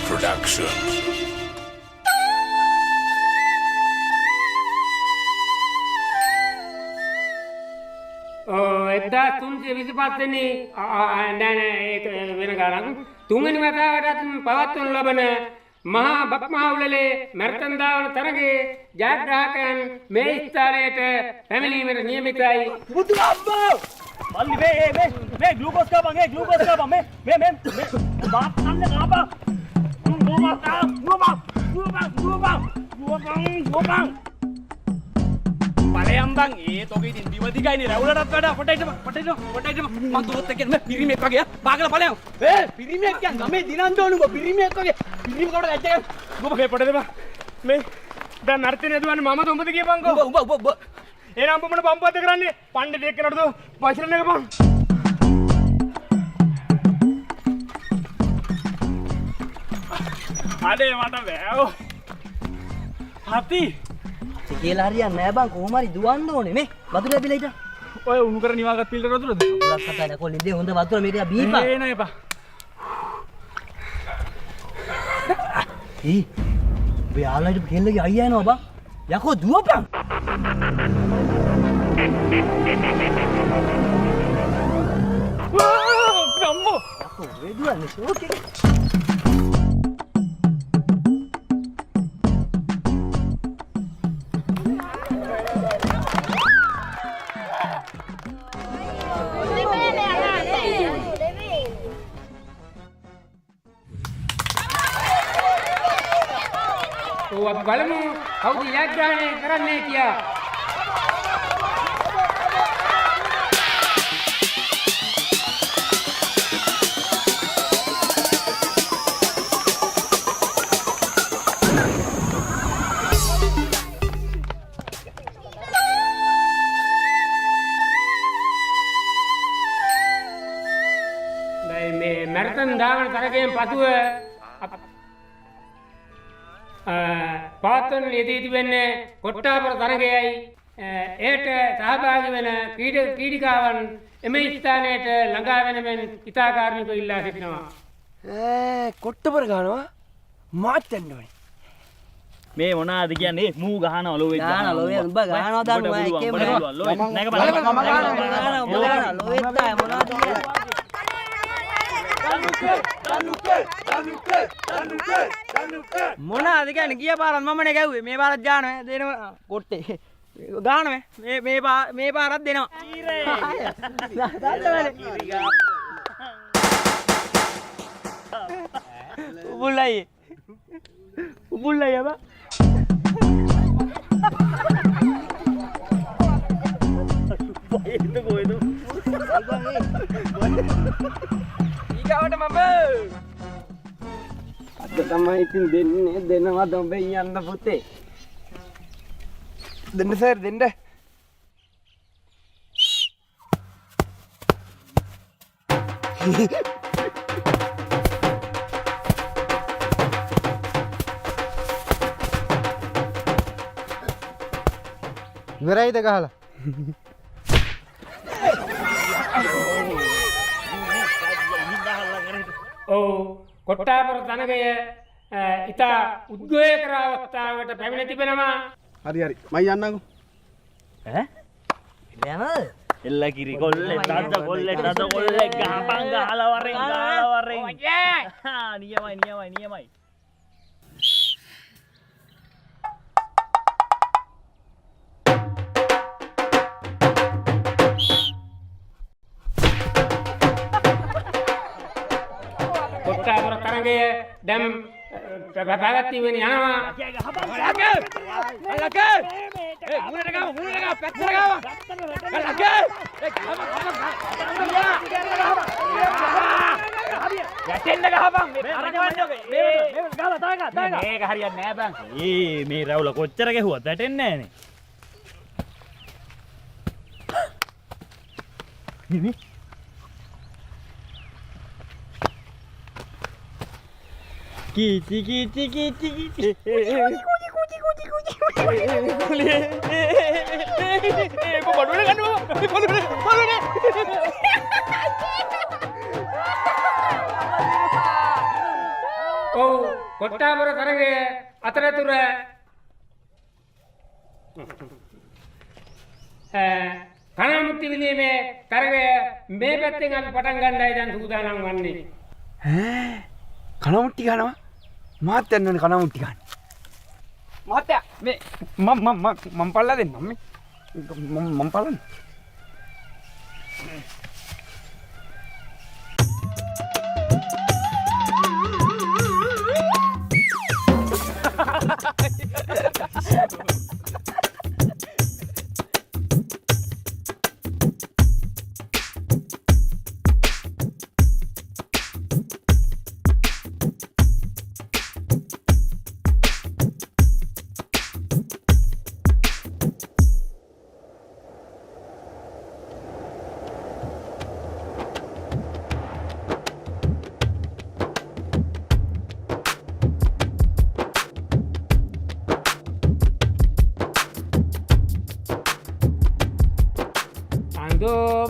Productions. එදා 325 වෙනි නෑ ඒක වෙන ගණන් තුන්වෙනි වතාවටත් පවත්වනු ලබන මහා බක්මහවුලේ මැරතන් ධාවන තරගයේ ජයග්‍රාහකයන් මේ ස්ථානයට පැමිණීමට නියමිතයි. බුදු අම්මෝ මල්ලි මේ ග්ලූකෝස් කාපන් ග්ලූකෝස් කාපන් මේ බාත් අන්න කාපන් ගෝමා බලයන් බං ඒ තෝගේ ඉතින් දිවදිගයිනේ රැවුලටත් වඩා පොටයිටම මං දුවත් එක්ක මේ පිරිමියෙක් වගේ පාගල බලයන් පිරිමියෙක් කියන්නේ ගමේ දිනන් දෝනුඹ පිරිමියෙක් වගේ පිරිමි කොට ගැච්ච ගොබ මේ පොට දෙපා මේ දැන් නර්තනය දුවන්නේ මම දුඹද කියපන්කෝ උඹ එනම් උඹ මොන පම්පුවක්ද කරන්නේ පණ්ඩිත එක්කනට දෝ වචන එකපන් අනේ මට බෑවෝ හති කියලා හරියන්නේ නෑ බං කොහොම හරි දුවන්න ඕනේ මේ වතුර ඇදලා හිටන් ඔය උණු කර නිවාගත් පිල්ලර වතුරද උලක් කතා නැකොල්ලේ ඉඳේ හොඳ වතුර මේක බීපන් ඒ නෑ එපා ඔබේ ආලයිට කෙල්ලගේ අයියා එනවා බං යකෝ දුවපන් ගම්මෝ යකෝ වේ දුවන්නේ ෂෝක් එක අපි බලමු කවුද ජයග්‍රහණය කරන්නේ කියලා. මේ මැරතන් ධාවන තරගයෙන් පසුව පවත්වන යෙදී තිබෙන්නේ කොට්ටාපර තරගයයි එයට සහභාගී වෙන ක්‍රීඩිකාවන් එම ස්ථානයට ළඟා වෙන මෙන් ඉතාකාරණිකව ඉල්ලා සිටිනවා. කොට්ටපර ගන්නවා මාත් යන්න ඕනේ. මේ මොනවාද කියන්නේ මූ ගහන ඔලුවේ ගහන ඔලුවේ උඹ ගහනවා දැන් ඔය එකේම නැග බලන්න මම ගහනවා ඔලුවෙත් තමයි මොනවද කියන්නේ මොනවාද කියන්නේ ගිය පාරත් මමනේ ගැව්වේ මේ පාරත් ගානවා දෙනවා කොට්ටේ ගානවා මේ පාරත් දෙනවා උබුල්ලයි අබ ඊගාවට මම අද තමයි ඉතින් දෙන්නේ දෙනවා ඔබේ යන්න පුතේ දෙන්න සර් දෙන්න ඉවරයිද ගහලා කොට්ටාපර තරගය ඉතා උද්වේගකර අවස්ථාවකට පැමිණ තිබෙනවා. හරි මම යන්නකෝ යනද එල්ල කිරි කොල්ලේ තද කොල්ලේ ගහපන් ගහලා වරෙන් නියමයි කොට්ටාපර තරගය දැන් පැවැත්වීමෙන් යනවා. මේක හරියන්නේ නෑ බං මේ රැවුල කොච්චර ගැහුවත් වැටෙන්නේ නෑනේ Kiti. කොට්ටාපුර තරගය අතරතුර කණාමුට්ටි විදීමේ තරගය මේ පැත්තෙන් අපි පටන් ගන්නයි දැන් සූදානම් වන්නේ. කනමුට්ටි ගන්නවා මාත් යන්න ඕනේ කනමුට්ටි ගන්න. මහත්තයා මේ මම පල්ලා දෙන්නම් මේ මම පල්ලන්න.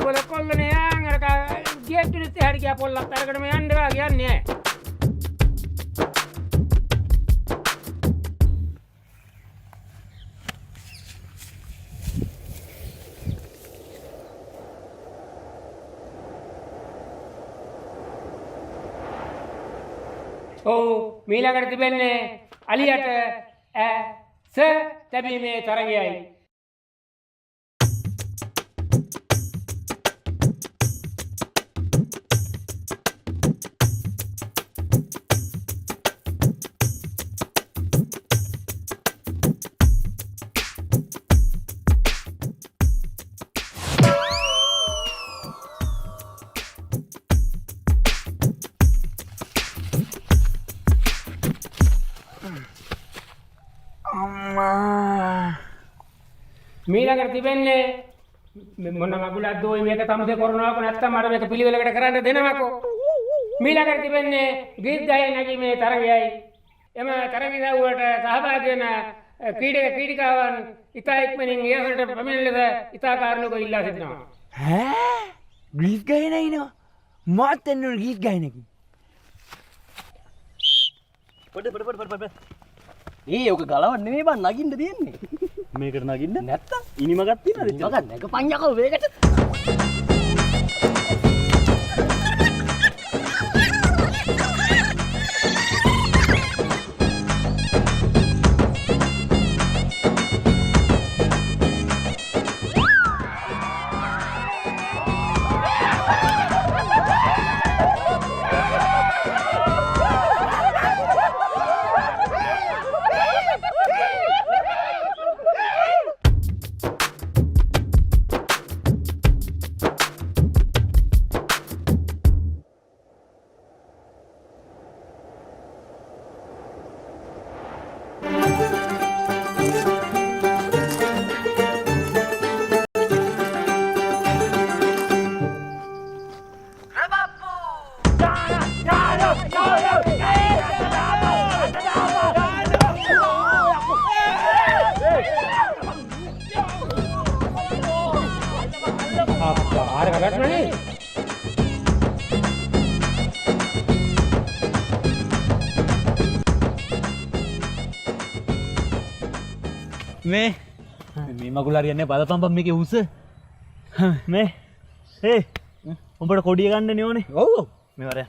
පොල කොල්ලනේ යන් අර ගේට් එකේ හැරි ගියා පොල්ලක් අරගෙනම යන්නවා කියන්නේ. ඔව් මීළඟට තිබෙන්නේ අලියට ස තැබීමේ තරගයයි. මීළඟට තිබෙන්නේ මොන මගුලක් දෝයි මේක තමසේ කරනවාක නැත්තම් මට මේක පිළිවෙලකට කරන්න දෙනවකෝ. මීළඟට තිබෙන්නේ ගීත් ගායන නැගීමේ තරගයයි. එම තරගයවට සහභාගී වෙන ක්‍රීඩිකාවන් ඉතා ඉක්මනින් ඉහළට පැමිණෙන ලෙස ඉතා කාරුණිකව ඉල්ලා සිටිනවා. ගීත් ගායන ඉනවා මාත් යන්න ඕනේ ගීත් ගායනකින්. පොඩ ඒ ඔක ගලවන්න නෙමෙයි බං නගින්න තියෙන්නේ. මේකට නගින්න නැත්තම් ඉනිමගක් තියෙනවද? මගක් නැග පඤ්ඤකෝ වේකට. මේ මගුල හරියන්නේ බලපම්පම් මේකේ උස මේ උඹට කොඩිය ගන්න නේ. ඔව් මේ වරයන්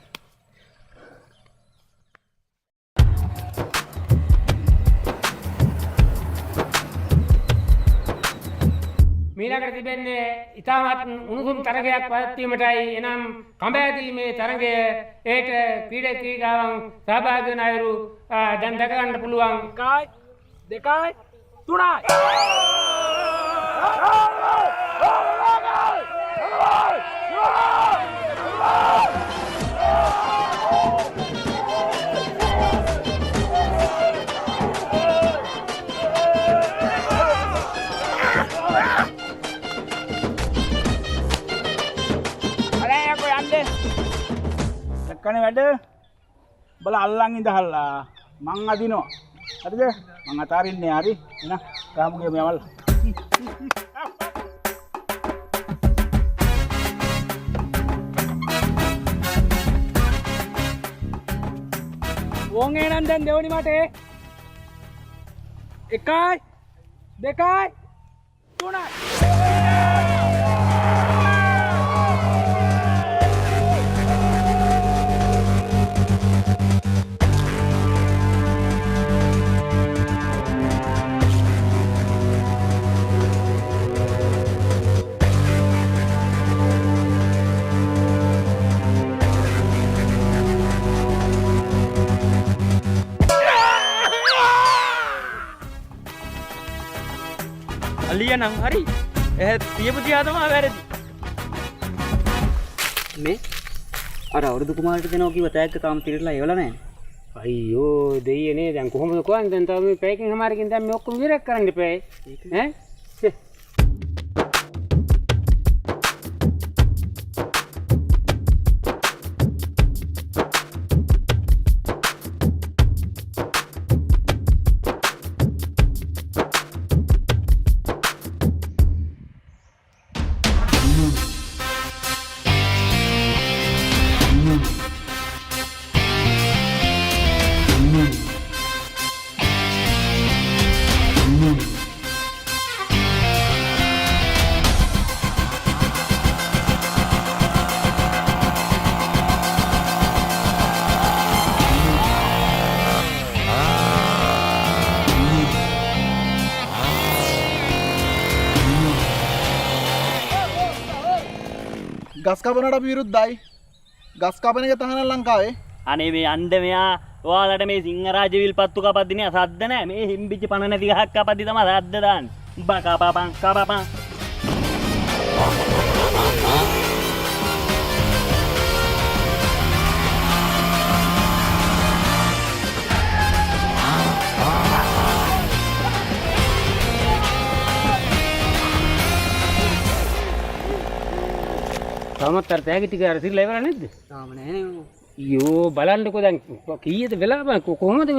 මීළඟට තිබෙන්නේ ඉතාමත් උණුසුම් තරගයක් පැවැත්වීමටයි. එනම් කඹෑදීමේ තරගය. ඒට ක්‍රීඩාවන් සහභාගී වන අයුරු දැන් දැක ගන්න පුළුවන්. 1 2 3 කනේ වැඩ බල අල්ලන් ඉඳහල්ලා මං අදිනවා. හරිද? මං අතාරින්නේ හරි. එන ගාමුගේ මේවල්. ඕන් එනන් දැන් දෙවනි මටේ 1යි 2යි 3යි අලිය නම් හරි තියපු තියා තමයි වැරදි මේ අර අවුරුදු කුමාරට දෙනවා කිව්ව තෑග්ග තාම පිළිරලා ඉවලා නැහැ. අයියෝ දෙයියනේ දැන් කොහොමද කොහොමද දැන් තව මේ පැයකින් හමාරකින් දැන් මේ ඔක්කොම විරක් කරන්න එපා ඈ ගස් කපනට අපි විරුද්ධයි. ගස් කපන එක තහනම් ලංකාවේ. අනේ මේ අන්ද මෙයා ඔයාලට මේ සිංහරාජ විල්පත්තු කපද්දිනේ සද්ද නැහැ. මේ හිම්බිච්ච පණ නැති ගහක් කපද්දි තමයි සද්ද දාන්නේ. උඹ කපපන්. තාමත් අර තෑගි ටික අර සිල්ලා ඉවර නැද්ද? තාම නැහැ නේ. අයියෝ බලන්නකෝ දැන් කීයද වෙලා කොහොමද